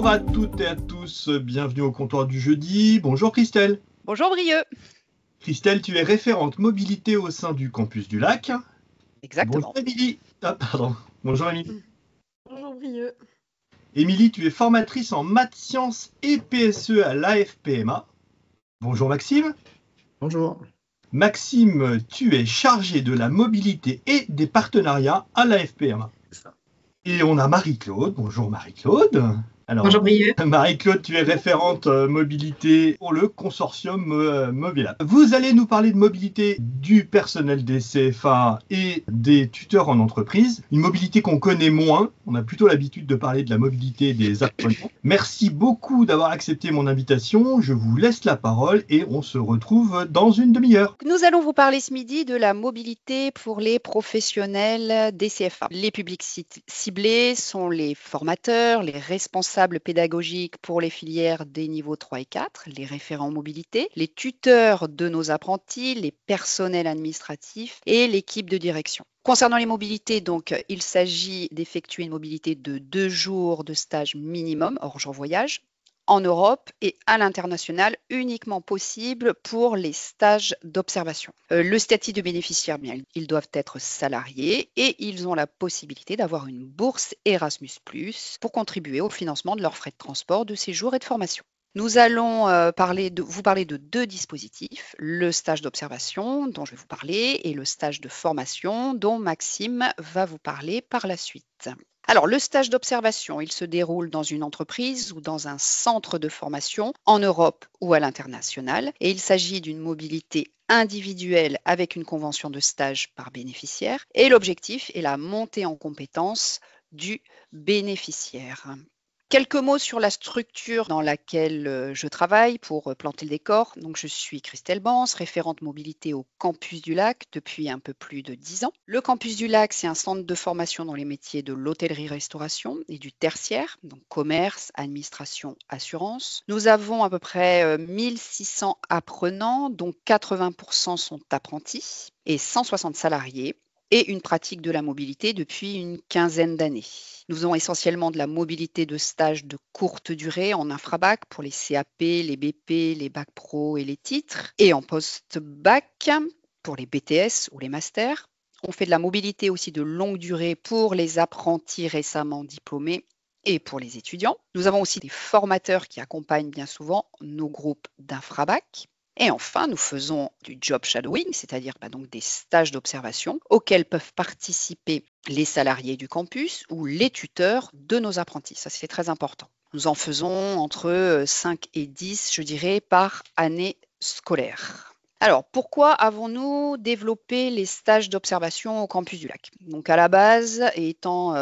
Bonjour à toutes et à tous, bienvenue au comptoir du jeudi. Bonjour Christelle. Bonjour Brieux. Christelle, tu es référente mobilité au sein du campus du Lac. Bonjour Exactement. Émilie. Ah, pardon. Bonjour Émilie. Bonjour Brieux. Émilie, tu es formatrice en maths, sciences et PSE à l'AFPMA. Bonjour Maxime. Bonjour. Maxime, tu es chargé de la mobilité et des partenariats à l'AFPMA. Et on a Marie-Claude. Bonjour Marie-Claude. Alors, Bonjour Brieux. Marie-Claude, tu es référente mobilité pour le consortium Movila. Vous allez nous parler de mobilité du personnel des CFA et des tuteurs en entreprise. Une mobilité qu'on connaît moins. On a plutôt l'habitude de parler de la mobilité des apprenants. Merci beaucoup d'avoir accepté mon invitation. Je vous laisse la parole et on se retrouve dans une demi-heure. Nous allons vous parler ce midi de la mobilité pour les professionnels des CFA. Les publics ciblés sont les formateurs, les responsables pédagogiques pour les filières des niveaux 3 et 4, les référents mobilité, les tuteurs de nos apprentis, les personnels administratifs et l'équipe de direction. Concernant les mobilités, donc, il s'agit d'effectuer une mobilité de 2 jours de stage minimum, hors jour voyage, en Europe et à l'international, uniquement possible pour les stages d'observation. Le statut de bénéficiaire, bien, ils doivent être salariés et ils ont la possibilité d'avoir une bourse Erasmus+, pour contribuer au financement de leurs frais de transport, de séjour et de formation. Nous allons vous parler de 2 dispositifs, le stage d'observation dont je vais vous parler et le stage de formation dont Maxime va vous parler par la suite. Alors, le stage d'observation, il se déroule dans une entreprise ou dans un centre de formation en Europe ou à l'international et il s'agit d'une mobilité individuelle avec une convention de stage par bénéficiaire et l'objectif est la montée en compétences du bénéficiaire. Quelques mots sur la structure dans laquelle je travaille pour planter le décor. Donc, je suis Christelle Bans, référente mobilité au Campus du Lac depuis un peu plus de 10 ans. Le Campus du Lac, c'est un centre de formation dans les métiers de l'hôtellerie-restauration et du tertiaire, donc commerce, administration, assurance. Nous avons à peu près 1600 apprenants, dont 80% sont apprentis et 160 salariés, et une pratique de la mobilité depuis une quinzaine d'années. Nous faisons essentiellement de la mobilité de stage de courte durée en infrabac pour les CAP, les BP, les bac pro et les titres, et en post-bac pour les BTS ou les masters. On fait de la mobilité aussi de longue durée pour les apprentis récemment diplômés et pour les étudiants. Nous avons aussi des formateurs qui accompagnent bien souvent nos groupes d'infrabac. Et enfin, nous faisons du job shadowing, c'est-à-dire donc des stages d'observation auxquels peuvent participer les salariés du campus ou les tuteurs de nos apprentis. Ça, c'est très important. Nous en faisons entre 5 et 10, je dirais, par année scolaire. Alors, pourquoi avons-nous développé les stages d'observation au Campus du Lac? Donc, à la base,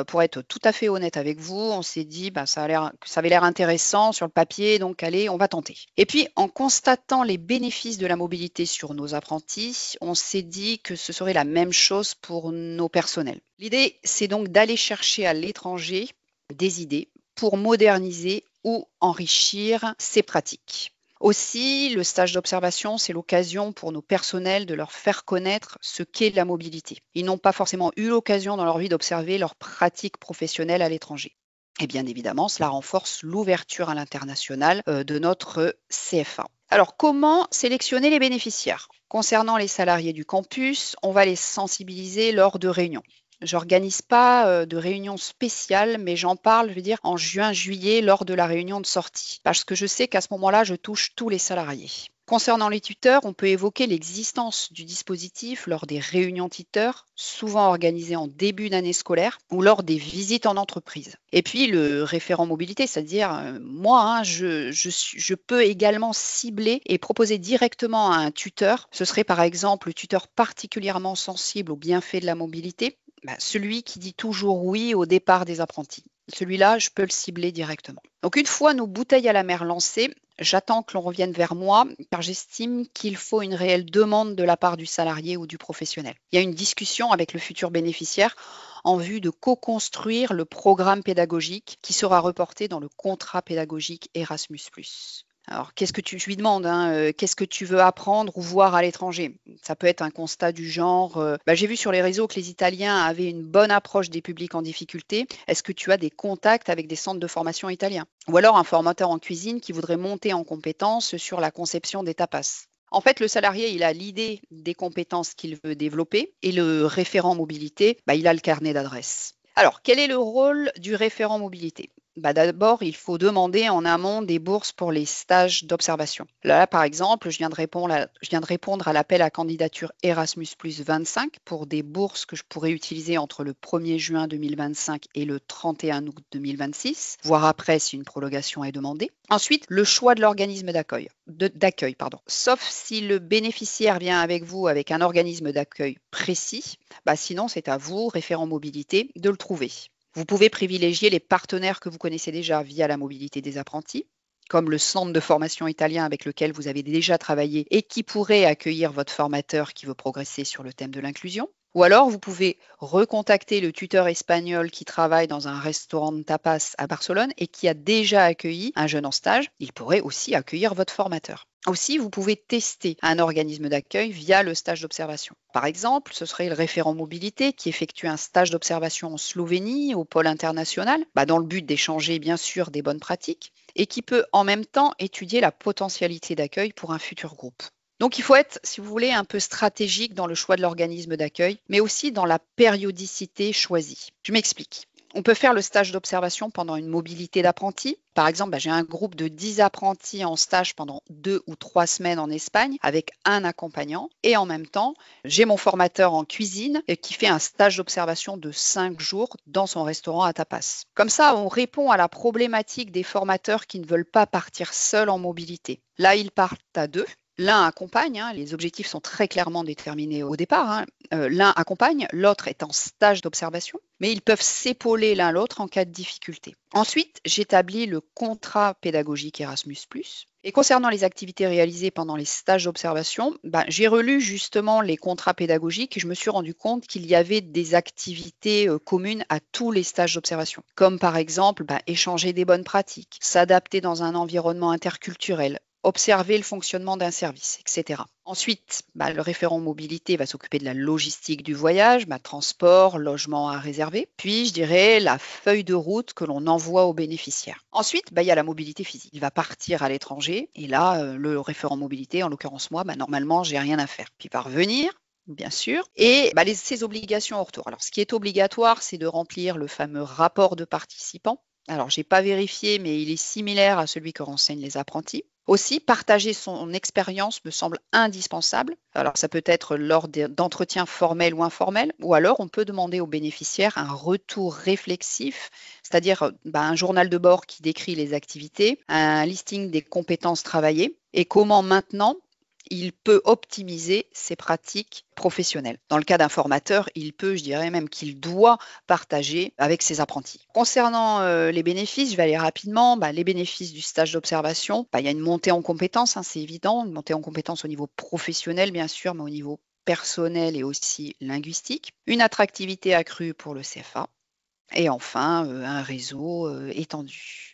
pour être tout à fait honnête avec vous, on s'est dit ça avait l'air intéressant sur le papier, donc allez, on va tenter. Et puis, en constatant les bénéfices de la mobilité sur nos apprentis, on s'est dit que ce serait la même chose pour nos personnels. L'idée, c'est donc d'aller chercher à l'étranger des idées pour moderniser ou enrichir ces pratiques. Aussi, le stage d'observation, c'est l'occasion pour nos personnels de leur faire connaître ce qu'est la mobilité. Ils n'ont pas forcément eu l'occasion dans leur vie d'observer leurs pratiques professionnelles à l'étranger. Et bien évidemment, cela renforce l'ouverture à l'international de notre CFA. Alors, comment sélectionner les bénéficiaires? Concernant les salariés du campus, on va les sensibiliser lors de réunions. Je n'organise pas de réunion spéciale, mais j'en parle, en juin-juillet, lors de la réunion de sortie, parce que je sais qu'à ce moment-là, je touche tous les salariés. Concernant les tuteurs, on peut évoquer l'existence du dispositif lors des réunions tuteurs, souvent organisées en début d'année scolaire ou lors des visites en entreprise. Et puis le référent mobilité, c'est-à-dire moi, je peux également cibler et proposer directement à un tuteur. Ce serait par exemple le tuteur particulièrement sensible aux bienfaits de la mobilité, celui qui dit toujours oui au départ des apprentis. Celui-là, je peux le cibler directement. Donc une fois nos bouteilles à la mer lancées, j'attends que l'on revienne vers moi car j'estime qu'il faut une réelle demande de la part du salarié ou du professionnel. Il y a une discussion avec le futur bénéficiaire en vue de co-construire le programme pédagogique qui sera reporté dans le contrat pédagogique Erasmus+. Alors, je lui demande, qu'est-ce que tu veux apprendre ou voir à l'étranger? Ça peut être un constat du genre, j'ai vu sur les réseaux que les Italiens avaient une bonne approche des publics en difficulté. Est-ce que tu as des contacts avec des centres de formation italiens? Ou alors un formateur en cuisine qui voudrait monter en compétences sur la conception des tapas. En fait, le salarié, il a l'idée des compétences qu'il veut développer et le référent mobilité, il a le carnet d'adresses. Alors, quel est le rôle du référent mobilité? D'abord, il faut demander en amont des bourses pour les stages d'observation. Là, par exemple, je viens de répondre à l'appel à candidature Erasmus+ 25 pour des bourses que je pourrais utiliser entre le 1er juin 2025 et le 31 août 2026, voire après si une prolongation est demandée. Ensuite, le choix de l'organisme d'accueil. Sauf si le bénéficiaire vient avec vous avec un organisme d'accueil précis, sinon c'est à vous, référent mobilité, de le trouver. Vous pouvez privilégier les partenaires que vous connaissez déjà via la mobilité des apprentis, comme le centre de formation italien avec lequel vous avez déjà travaillé et qui pourrait accueillir votre formateur qui veut progresser sur le thème de l'inclusion. Ou alors, vous pouvez recontacter le tuteur espagnol qui travaille dans un restaurant de tapas à Barcelone et qui a déjà accueilli un jeune en stage. Il pourrait aussi accueillir votre formateur. Aussi, vous pouvez tester un organisme d'accueil via le stage d'observation. Par exemple, ce serait le référent mobilité qui effectue un stage d'observation en Slovénie au pôle international, dans le but d'échanger bien sûr des bonnes pratiques et qui peut en même temps étudier la potentialité d'accueil pour un futur groupe. Donc il faut être, si vous voulez, un peu stratégique dans le choix de l'organisme d'accueil, mais aussi dans la périodicité choisie. Je m'explique. On peut faire le stage d'observation pendant une mobilité d'apprentis. Par exemple, j'ai un groupe de 10 apprentis en stage pendant 2 ou 3 semaines en Espagne avec un accompagnant. Et en même temps, j'ai mon formateur en cuisine qui fait un stage d'observation de 5 jours dans son restaurant à tapas. Comme ça, on répond à la problématique des formateurs qui ne veulent pas partir seuls en mobilité. Là, ils partent à 2. L'un accompagne, les objectifs sont très clairement déterminés au départ. L'un accompagne, l'autre est en stage d'observation, mais ils peuvent s'épauler l'un l'autre en cas de difficulté. Ensuite, j'établis le contrat pédagogique Erasmus+. Et concernant les activités réalisées pendant les stages d'observation, j'ai relu justement les contrats pédagogiques et je me suis rendu compte qu'il y avait des activités communes à tous les stages d'observation, comme par exemple échanger des bonnes pratiques, s'adapter dans un environnement interculturel, observer le fonctionnement d'un service, etc. Ensuite, le référent mobilité va s'occuper de la logistique du voyage, transport, logement à réserver, puis je dirais la feuille de route que l'on envoie aux bénéficiaires. Ensuite, il y a la mobilité physique. Il va partir à l'étranger et là, le référent mobilité, en l'occurrence moi, normalement, j'ai rien à faire. Puis il va revenir, bien sûr, et ses obligations au retour. Alors, ce qui est obligatoire, c'est de remplir le fameux rapport de participant. Alors, je n'ai pas vérifié, mais il est similaire à celui que renseignent les apprentis. Aussi, partager son expérience me semble indispensable. Alors, ça peut être lors d'entretiens formels ou informels, ou alors on peut demander aux bénéficiaires un retour réflexif, c'est-à-dire un journal de bord qui décrit les activités, un listing des compétences travaillées et comment maintenant il peut optimiser ses pratiques professionnelles. Dans le cas d'un formateur, il peut, je dirais même qu'il doit partager avec ses apprentis. Concernant les bénéfices, je vais aller rapidement. Les bénéfices du stage d'observation, il y a une montée en compétences, c'est évident, une montée en compétences au niveau professionnel bien sûr, mais au niveau personnel et aussi linguistique. Une attractivité accrue pour le CFA. Et enfin, un réseau étendu.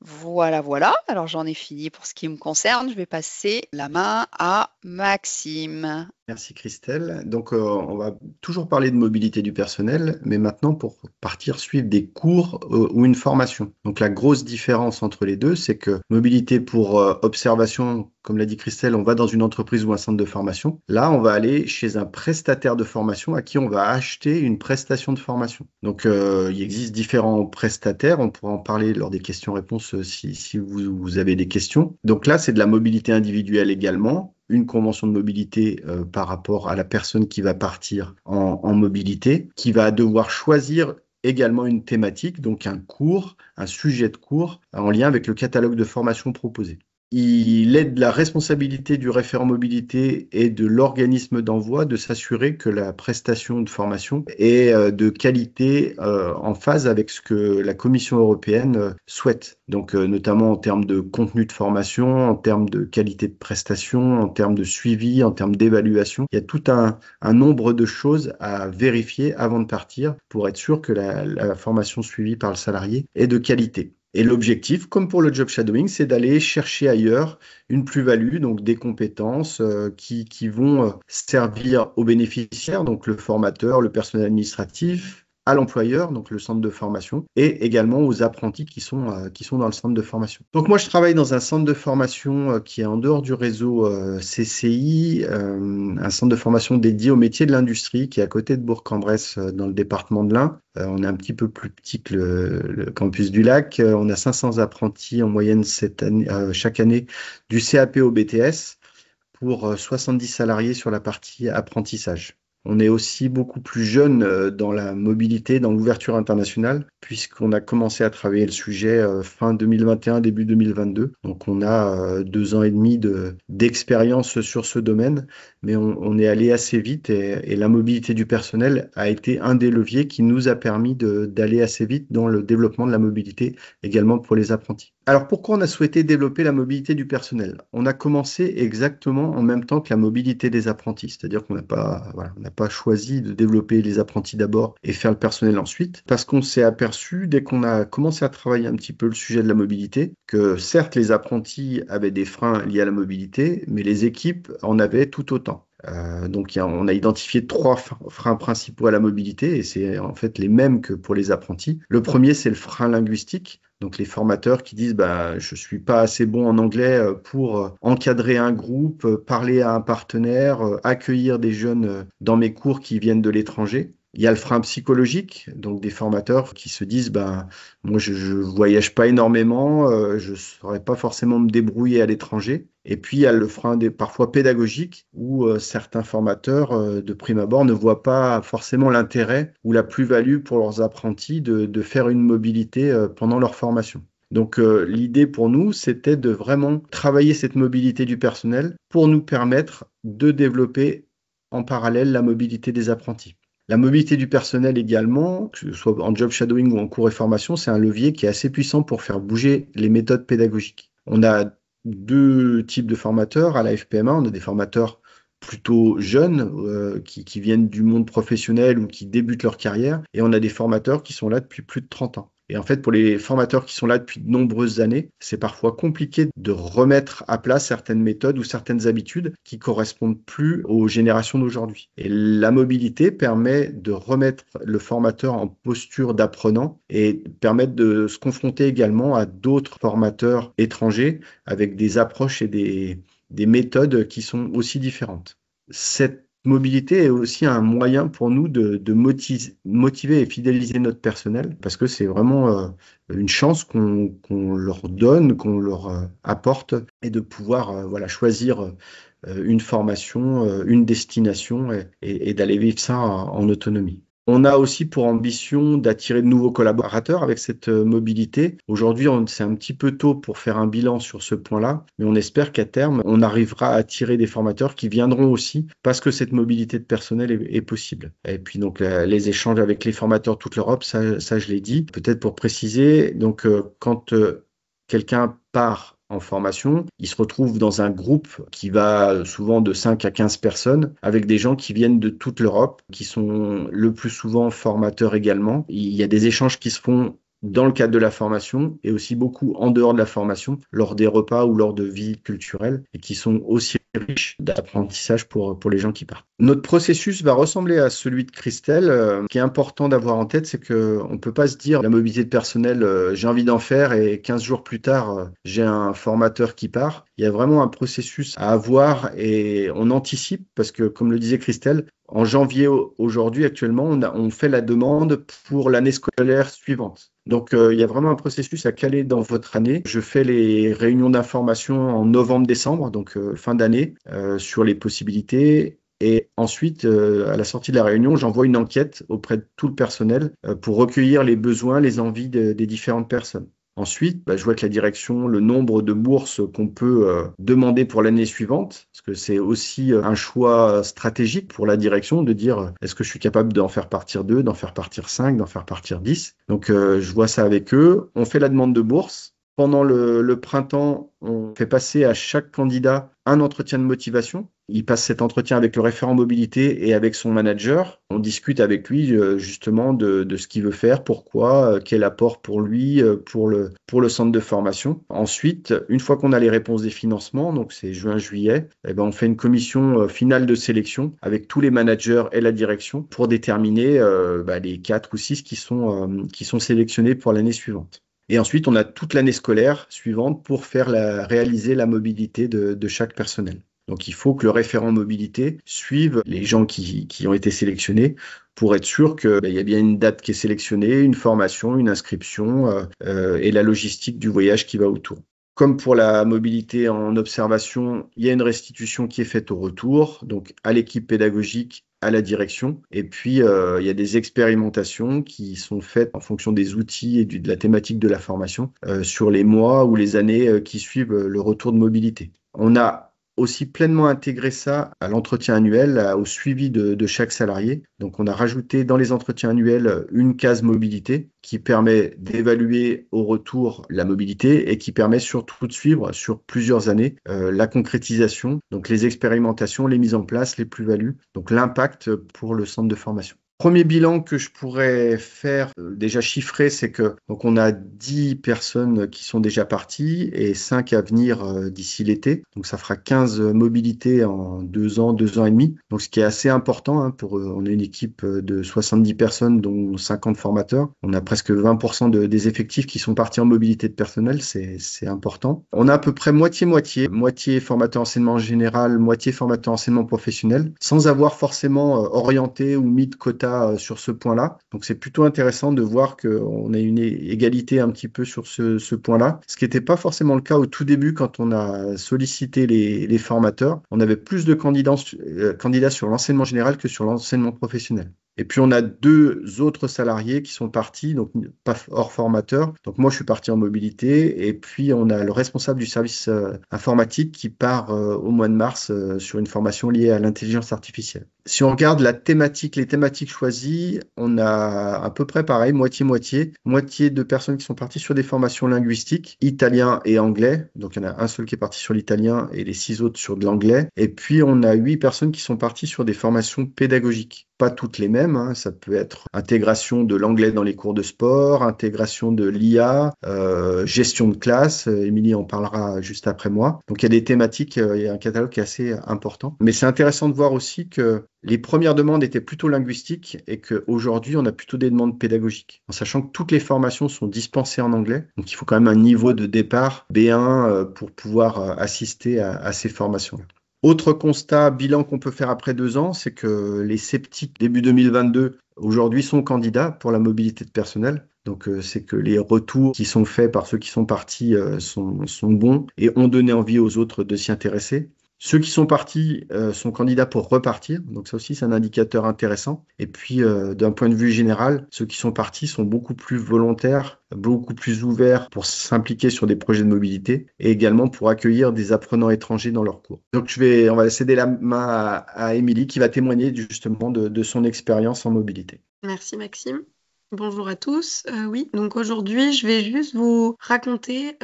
Voilà, voilà. Alors j'en ai fini pour ce qui me concerne. Je vais passer la main à Maxime. Merci Christelle. Donc on va toujours parler de mobilité du personnel, mais maintenant pour partir suivre des cours ou une formation. Donc la grosse différence entre les deux, c'est que mobilité pour observation, comme l'a dit Christelle, on va dans une entreprise ou un centre de formation. Là, on va aller chez un prestataire de formation à qui on va acheter une prestation de formation. Donc il existe différents prestataires, on pourra en parler lors des questions-réponses si vous avez des questions. Donc là, c'est de la mobilité individuelle également. Une convention de mobilité par rapport à la personne qui va partir en mobilité, qui va devoir choisir également une thématique, donc un cours, un sujet de cours en lien avec le catalogue de formation proposé. Il est de la responsabilité du référent mobilité et de l'organisme d'envoi de s'assurer que la prestation de formation est de qualité en phase avec ce que la Commission européenne souhaite. Donc notamment en termes de contenu de formation, en termes de qualité de prestation, en termes de suivi, en termes d'évaluation. Il y a tout un nombre de choses à vérifier avant de partir pour être sûr que la formation suivie par le salarié est de qualité. Et l'objectif, comme pour le job shadowing, c'est d'aller chercher ailleurs une plus-value, donc des compétences qui vont servir aux bénéficiaires, donc le formateur, le personnel administratif, à l'employeur, donc le centre de formation, et également aux apprentis qui sont dans le centre de formation. Donc moi, je travaille dans un centre de formation qui est en dehors du réseau CCI, un centre de formation dédié au métier de l'industrie qui est à côté de Bourg-en-Bresse dans le département de l'Ain. On est un petit peu plus petit que le campus du Lac. On a 500 apprentis en moyenne chaque année du CAP au BTS pour 70 salariés sur la partie apprentissage. On est aussi beaucoup plus jeune dans la mobilité, dans l'ouverture internationale, puisqu'on a commencé à travailler le sujet fin 2021, début 2022. Donc on a 2 ans et demi d'expérience sur ce domaine, mais on est allé assez vite et la mobilité du personnel a été un des leviers qui nous a permis d'aller assez vite dans le développement de la mobilité également pour les apprentis. Alors pourquoi on a souhaité développer la mobilité du personnel? On a commencé exactement en même temps que la mobilité des apprentis, c'est-à-dire qu'on n'a pas choisi de développer les apprentis d'abord et faire le personnel ensuite, parce qu'on s'est aperçu dès qu'on a commencé à travailler un petit peu le sujet de la mobilité, que certes les apprentis avaient des freins liés à la mobilité, mais les équipes en avaient tout autant. Donc on a identifié 3 freins principaux à la mobilité et c'est en fait les mêmes que pour les apprentis. Le premier, c'est le frein linguistique. Donc les formateurs qui disent je suis pas assez bon en anglais pour encadrer un groupe, parler à un partenaire, accueillir des jeunes dans mes cours qui viennent de l'étranger. Il y a le frein psychologique, donc des formateurs qui se disent moi je voyage pas énormément, je saurais pas forcément me débrouiller à l'étranger. Et puis il y a le frein parfois pédagogique où certains formateurs de prime abord ne voient pas forcément l'intérêt ou la plus-value pour leurs apprentis de faire une mobilité pendant leur formation. Donc l'idée pour nous, c'était de vraiment travailler cette mobilité du personnel pour nous permettre de développer en parallèle la mobilité des apprentis. La mobilité du personnel également, que ce soit en job shadowing ou en cours et formation, c'est un levier qui est assez puissant pour faire bouger les méthodes pédagogiques. On a 2 types de formateurs à la FPMA. On a des formateurs plutôt jeunes qui viennent du monde professionnel ou qui débutent leur carrière. Et on a des formateurs qui sont là depuis plus de 30 ans. Et en fait, pour les formateurs qui sont là depuis de nombreuses années, c'est parfois compliqué de remettre à plat certaines méthodes ou certaines habitudes qui correspondent plus aux générations d'aujourd'hui. Et la mobilité permet de remettre le formateur en posture d'apprenant et permettre de se confronter également à d'autres formateurs étrangers avec des approches et des méthodes qui sont aussi différentes. Cette mobilité est aussi un moyen pour nous de motiver et fidéliser notre personnel parce que c'est vraiment une chance qu'on leur donne, qu'on leur apporte et de pouvoir choisir une formation, une destination et d'aller vivre ça en autonomie. On a aussi pour ambition d'attirer de nouveaux collaborateurs avec cette mobilité. Aujourd'hui, c'est un petit peu tôt pour faire un bilan sur ce point-là, mais on espère qu'à terme, on arrivera à attirer des formateurs qui viendront aussi parce que cette mobilité de personnel est possible. Et puis donc les échanges avec les formateurs de toute l'Europe, ça je l'ai dit. Peut-être pour préciser, donc quand quelqu'un part en formation, il se retrouve dans un groupe qui va souvent de 5 à 15 personnes avec des gens qui viennent de toute l'Europe, qui sont le plus souvent formateurs également. Il y a des échanges qui se font dans le cadre de la formation et aussi beaucoup en dehors de la formation, lors des repas ou lors de vie culturelle et qui sont aussi riches d'apprentissage pour les gens qui partent. Notre processus va ressembler à celui de Christelle. Ce qui est important d'avoir en tête, c'est qu'on ne peut pas se dire la mobilité de personnel, j'ai envie d'en faire et 15 jours plus tard, j'ai un formateur qui part. Il y a vraiment un processus à avoir et on anticipe parce que, comme le disait Christelle, en janvier aujourd'hui, actuellement, on fait la demande pour l'année scolaire suivante. Donc, il y a vraiment un processus à caler dans votre année. Je fais les réunions d'information en novembre-décembre, donc fin d'année, sur les possibilités. Et ensuite, à la sortie de la réunion, j'envoie une enquête auprès de tout le personnel pour recueillir les besoins, les envies des différentes personnes. Ensuite, je vois avec la direction le nombre de bourses qu'on peut demander pour l'année suivante, parce que c'est aussi un choix stratégique pour la direction de dire est-ce que je suis capable d'en faire partir 2, d'en faire partir 5, d'en faire partir 10. Donc, je vois ça avec eux. On fait la demande de bourse. Pendant le printemps, on fait passer à chaque candidat un entretien de motivation. il passe cet entretien avec le référent mobilité et avec son manager. On discute avec lui justement de ce qu'il veut faire, pourquoi, quel apport pour lui, pour le centre de formation. Ensuite, une fois qu'on a les réponses des financements, donc c'est juin-juillet, on fait une commission finale de sélection avec tous les managers et la direction pour déterminer les 4 ou 6 qui sont sélectionnés pour l'année suivante. Et ensuite, on a toute l'année scolaire suivante pour réaliser la mobilité de chaque personnel. Donc, il faut que le référent mobilité suive les gens qui ont été sélectionnés pour être sûr qu'il y a bien une date qui est sélectionnée, une formation, une inscription et la logistique du voyage qui va autour. Comme pour la mobilité en observation, il y a une restitution qui est faite au retour, donc à l'équipe pédagogique, à la direction. Et puis, il y a des expérimentations qui sont faites en fonction des outils et de la thématique de la formation sur les mois ou les années qui suivent le retour de mobilité. On a aussi pleinement intégré ça à l'entretien annuel, au suivi de chaque salarié. Donc, on a rajouté dans les entretiens annuels une case mobilité qui permet d'évaluer au retour la mobilité et qui permet surtout de suivre sur plusieurs années la concrétisation, donc les expérimentations, les mises en place, les plus-values, donc l'impact pour le centre de formation. Premier bilan que je pourrais faire, déjà chiffré, c'est que donc on a 10 personnes qui sont déjà parties et 5 à venir d'ici l'été. Donc ça fera 15 mobilités en 2 ans et demi. Donc ce qui est assez important on est une équipe de 70 personnes dont 50 formateurs. On a presque 20% des effectifs qui sont partis en mobilité de personnel, c'est important. On a à peu près moitié formateur enseignement général, moitié formateur enseignement professionnel, sans avoir forcément orienté ou mis de quota sur ce point-là. Donc, c'est plutôt intéressant de voir qu'on a une égalité un petit peu sur ce point-là, ce qui n'était pas forcément le cas au tout début quand on a sollicité les formateurs. On avait plus de candidats sur l'enseignement général que sur l'enseignement professionnel. Et puis, on a 2 autres salariés qui sont partis, donc pas hors formateur. Donc, moi, je suis parti en mobilité. Et puis, on a le responsable du service informatique qui part au mois de mars sur une formation liée à l'intelligence artificielle. Si on regarde les thématiques choisies, on a à peu près pareil, moitié-moitié. Moitié de personnes qui sont parties sur des formations linguistiques, italien et anglais. Donc, il y en a un seul qui est parti sur l'italien et les 6 autres sur de l'anglais. Et puis, on a 8 personnes qui sont parties sur des formations pédagogiques. Pas toutes les mêmes, ça peut être intégration de l'anglais dans les cours de sport, intégration de l'IA, gestion de classe, Émilie en parlera juste après moi. Donc il y a des thématiques, il y a un catalogue qui est assez important. Mais c'est intéressant de voir aussi que les premières demandes étaient plutôt linguistiques et qu'aujourd'hui, on a plutôt des demandes pédagogiques. En sachant que toutes les formations sont dispensées en anglais. Donc il faut quand même un niveau de départ B1 pour pouvoir assister à ces formations-là. Autre constat, bilan qu'on peut faire après 2 ans, c'est que les sceptiques début 2022, aujourd'hui, sont candidats pour la mobilité de personnel. Donc, c'est que les retours qui sont faits par ceux qui sont partis sont bons et ont donné envie aux autres de s'y intéresser. Ceux qui sont partis sont candidats pour repartir, donc ça aussi c'est un indicateur intéressant. Et puis d'un point de vue général, ceux qui sont partis sont beaucoup plus volontaires, beaucoup plus ouverts pour s'impliquer sur des projets de mobilité et également pour accueillir des apprenants étrangers dans leurs cours. Donc on va céder la main à Émilie qui va témoigner justement de son expérience en mobilité. Merci Maxime. Bonjour à tous. Oui, donc aujourd'hui, je vais juste vous raconter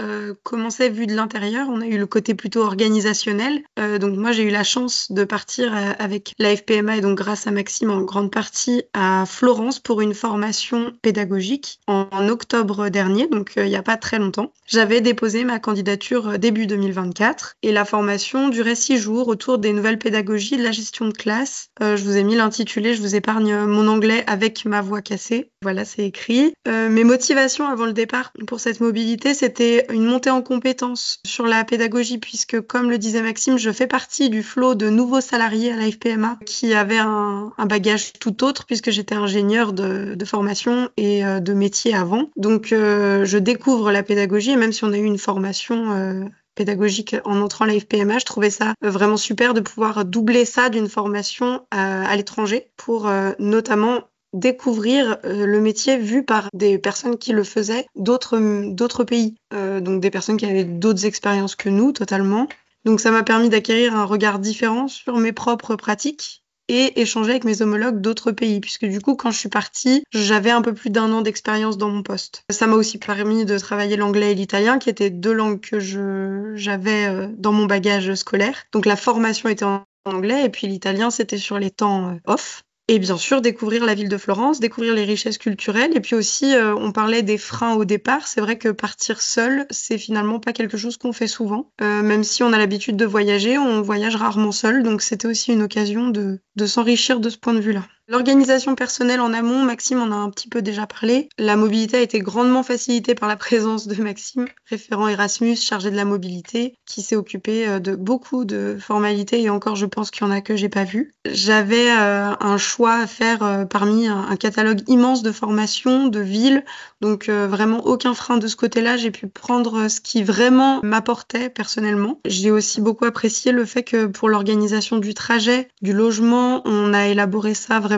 comment c'est vu de l'intérieur. On a eu le côté plutôt organisationnel. Donc moi, j'ai eu la chance de partir avec la FPMA et donc grâce à Maxime en grande partie à Florence pour une formation pédagogique en octobre dernier, donc il n'y a pas très longtemps. J'avais déposé ma candidature début 2024 et la formation durait 6 jours autour des nouvelles pédagogies de la gestion de classe. Je vous ai mis l'intitulé, je vous épargne mon anglais avec ma voix cassée. Voilà, c'est écrit. Mes motivations avant le départ pour cette mobilité, c'était une montée en compétences sur la pédagogie puisque, comme le disait Maxime, je fais partie du flot de nouveaux salariés à la FPMA qui avaient un bagage tout autre puisque j'étais ingénieure de formation et de métier avant. Donc, je découvre la pédagogie et même si on a eu une formation pédagogique en entrant à la FPMA, je trouvais ça vraiment super de pouvoir doubler ça d'une formation à l'étranger pour notamment découvrir le métier vu par des personnes qui le faisaient d'autres pays, donc des personnes qui avaient d'autres expériences que nous totalement. Donc ça m'a permis d'acquérir un regard différent sur mes propres pratiques et échanger avec mes homologues d'autres pays, puisque du coup, quand je suis partie, j'avais un peu plus d'1 an d'expérience dans mon poste. Ça m'a aussi permis de travailler l'anglais et l'italien, qui étaient 2 langues que j'avais dans mon bagage scolaire. Donc la formation était en anglais, et puis l'italien, c'était sur les temps off. Et bien sûr, découvrir la ville de Florence, découvrir les richesses culturelles. Et puis aussi, on parlait des freins au départ. C'est vrai que partir seul, c'est finalement pas quelque chose qu'on fait souvent. Même si on a l'habitude de voyager, on voyage rarement seul. Donc c'était aussi une occasion de s'enrichir de ce point de vue-là. L'organisation personnelle en amont, Maxime en a un petit peu déjà parlé. La mobilité a été grandement facilitée par la présence de Maxime, référent Erasmus, chargé de la mobilité, qui s'est occupé de beaucoup de formalités et encore je pense qu'il y en a que j'ai pas vu. J'avais un choix à faire parmi un catalogue immense de formations, de villes, donc vraiment aucun frein de ce côté-là. J'ai pu prendre ce qui vraiment m'apportait personnellement. J'ai aussi beaucoup apprécié le fait que pour l'organisation du trajet, du logement, on a élaboré ça vraiment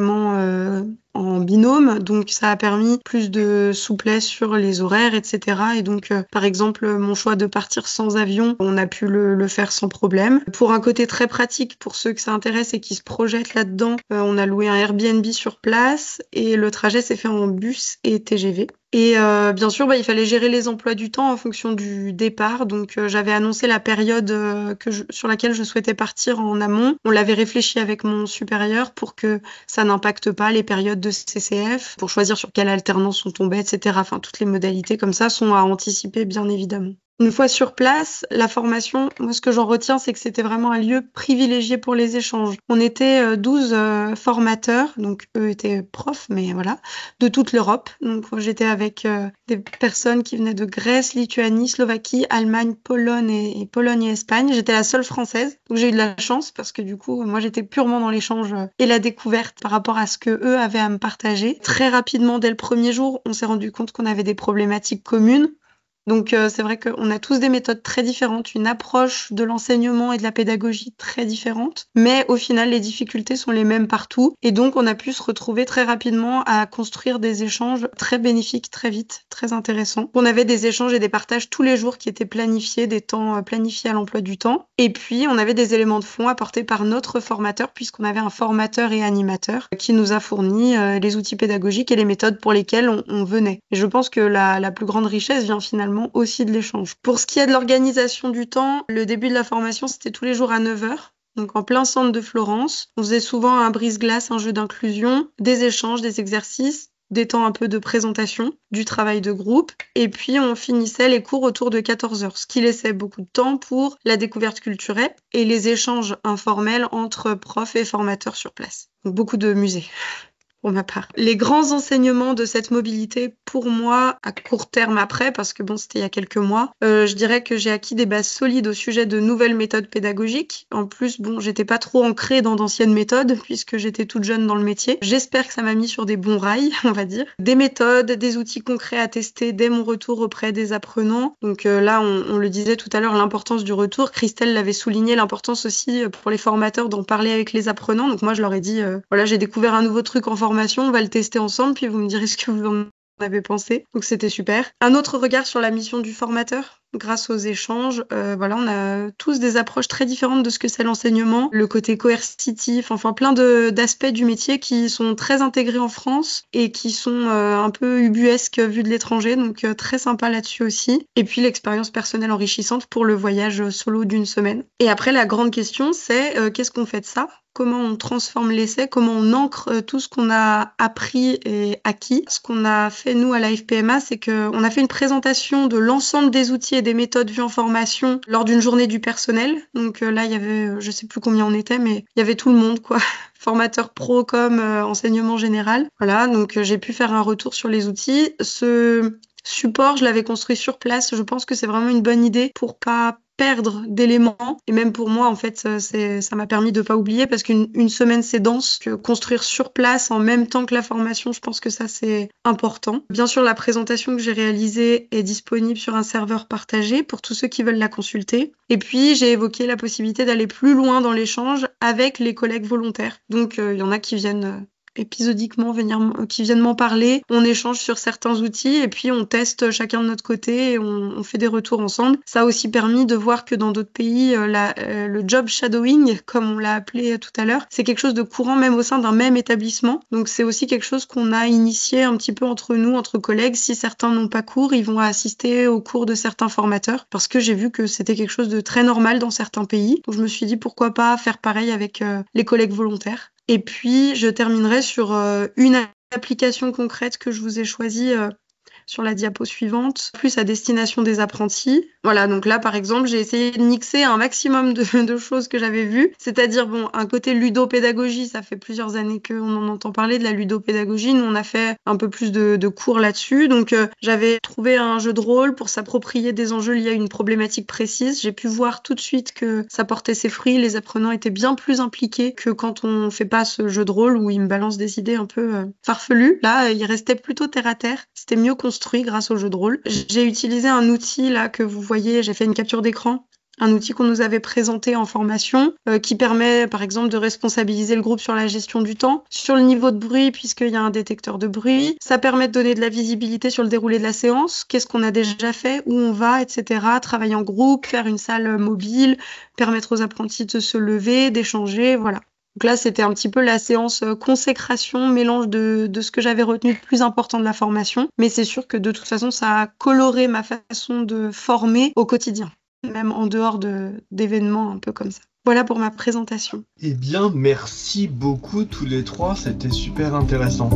en binôme, donc ça a permis plus de souplesse sur les horaires, etc. Et donc, par exemple, mon choix de partir sans avion, on a pu le faire sans problème. Pour un côté très pratique, pour ceux que ça intéresse et qui se projettent là-dedans, on a loué un Airbnb sur place et le trajet s'est fait en bus et TGV. Et bien sûr, il fallait gérer les emplois du temps en fonction du départ. Donc, j'avais annoncé la période sur laquelle je souhaitais partir en amont. On l'avait réfléchi avec mon supérieur pour que ça n'impacte pas les périodes de CCF, pour choisir sur quelle alternance on tombait, etc. Enfin, toutes les modalités comme ça sont à anticiper, bien évidemment. Une fois sur place, la formation, moi ce que j'en retiens, c'est que c'était vraiment un lieu privilégié pour les échanges. On était 12 formateurs, donc eux étaient profs, mais voilà, de toute l'Europe. Donc j'étais avec des personnes qui venaient de Grèce, Lituanie, Slovaquie, Allemagne, Pologne et Espagne. J'étais la seule française, donc j'ai eu de la chance parce que du coup, moi j'étais purement dans l'échange et la découverte par rapport à ce que eux avaient à me partager. Très rapidement, dès le premier jour, on s'est rendu compte qu'on avait des problématiques communes. Donc c'est vrai qu'on a tous des méthodes très différentes, une approche de l'enseignement et de la pédagogie très différente, mais au final les difficultés sont les mêmes partout et donc on a pu se retrouver très rapidement à construire des échanges très bénéfiques, très vite, très intéressants. On avait des échanges et des partages tous les jours qui étaient planifiés, des temps planifiés à l'emploi du temps, et puis on avait des éléments de fond apportés par notre formateur puisqu'on avait un formateur et animateur qui nous a fourni les outils pédagogiques et les méthodes pour lesquelles on venait. Et je pense que la plus grande richesse vient finalement aussi de l'échange. Pour ce qui est de l'organisation du temps, le début de la formation, c'était tous les jours à 9h. Donc en plein centre de Florence. On faisait souvent un brise-glace, un jeu d'inclusion, des échanges, des exercices, des temps un peu de présentation, du travail de groupe. Et puis on finissait les cours autour de 14h, ce qui laissait beaucoup de temps pour la découverte culturelle et les échanges informels entre profs et formateurs sur place. Donc beaucoup de musées. Pour ma part. Les grands enseignements de cette mobilité, pour moi, à court terme après, parce que bon, c'était il y a quelques mois, je dirais que j'ai acquis des bases solides au sujet de nouvelles méthodes pédagogiques. En plus, bon, j'étais pas trop ancrée dans d'anciennes méthodes, puisque j'étais toute jeune dans le métier. J'espère que ça m'a mis sur des bons rails, on va dire. Des méthodes, des outils concrets à tester dès mon retour auprès des apprenants. Donc là, on le disait tout à l'heure, l'importance du retour. Christelle l'avait souligné, l'importance aussi pour les formateurs d'en parler avec les apprenants. Donc moi, je leur ai dit, voilà, j'ai découvert un nouveau truc en formation, on va le tester ensemble, puis vous me direz ce que vous en avez pensé. Donc c'était super. Un autre regard sur la mission du formateur. Grâce aux échanges, voilà, on a tous des approches très différentes de ce que c'est l'enseignement, le côté coercitif, enfin plein d'aspects du métier qui sont très intégrés en France et qui sont un peu ubuesques vus de l'étranger, donc très sympa là-dessus aussi. Et puis l'expérience personnelle enrichissante pour le voyage solo d'une semaine. Et après, la grande question, c'est qu'est-ce qu'on fait de ça ? Comment on transforme l'essai, comment on ancre tout ce qu'on a appris et acquis. Ce qu'on a fait, nous, à la FPMA, c'est qu'on a fait une présentation de l'ensemble des outils et des méthodes vues en formation lors d'une journée du personnel. Donc là, il y avait, je sais plus combien on était, mais il y avait tout le monde, quoi. Formateur pro comme enseignement général. Voilà, donc j'ai pu faire un retour sur les outils. Ce support, je l'avais construit sur place. Je pense que c'est vraiment une bonne idée pour pas perdre d'éléments. Et même pour moi, en fait, ça m'a permis de pas oublier parce qu'une semaine, c'est dense. Que construire sur place en même temps que la formation, je pense que ça, c'est important. Bien sûr, la présentation que j'ai réalisée est disponible sur un serveur partagé pour tous ceux qui veulent la consulter. Et puis, j'ai évoqué la possibilité d'aller plus loin dans l'échange avec les collègues volontaires. Donc, il y en a qui viennent épisodiquement qui viennent m'en parler. On échange sur certains outils et puis on teste chacun de notre côté et on fait des retours ensemble. Ça a aussi permis de voir que dans d'autres pays, le job shadowing, comme on l'a appelé tout à l'heure, c'est quelque chose de courant même au sein d'un même établissement. Donc c'est aussi quelque chose qu'on a initié un petit peu entre nous, entre collègues. Si certains n'ont pas cours, ils vont assister aux cours de certains formateurs parce que j'ai vu que c'était quelque chose de très normal dans certains pays. Donc je me suis dit pourquoi pas faire pareil avec les collègues volontaires. Et puis, je terminerai sur une application concrète que je vous ai choisie sur la diapo suivante, plus à destination des apprentis. Voilà, donc là, par exemple, j'ai essayé de mixer un maximum de choses que j'avais vues, c'est-à-dire, un côté ludopédagogie, ça fait plusieurs années qu'on en entend parler de la ludopédagogie. Nous, on a fait un peu plus de cours là-dessus. Donc, j'avais trouvé un jeu de rôle pour s'approprier des enjeux liés à une problématique précise. J'ai pu voir tout de suite que ça portait ses fruits. Les apprenants étaient bien plus impliqués que quand on fait pas ce jeu de rôle où ils me balancent des idées un peu farfelues. Là, ils restaient plutôt terre à terre. C'était mieux construit grâce au jeu de rôle. J'ai utilisé un outil là que vous voyez, j'ai fait une capture d'écran, un outil qu'on nous avait présenté en formation qui permet par exemple de responsabiliser le groupe sur la gestion du temps, sur le niveau de bruit puisqu'il y a un détecteur de bruit. Ça permet de donner de la visibilité sur le déroulé de la séance, qu'est-ce qu'on a déjà fait, où on va, etc. Travailler en groupe, faire une salle mobile, permettre aux apprentis de se lever, d'échanger, voilà. Donc là, c'était un petit peu la séance consécration, mélange de ce que j'avais retenu de plus important de la formation. Mais c'est sûr que de toute façon, ça a coloré ma façon de former au quotidien, même en dehors d'événements un peu comme ça. Voilà pour ma présentation. Eh bien, merci beaucoup tous les trois, c'était super intéressant.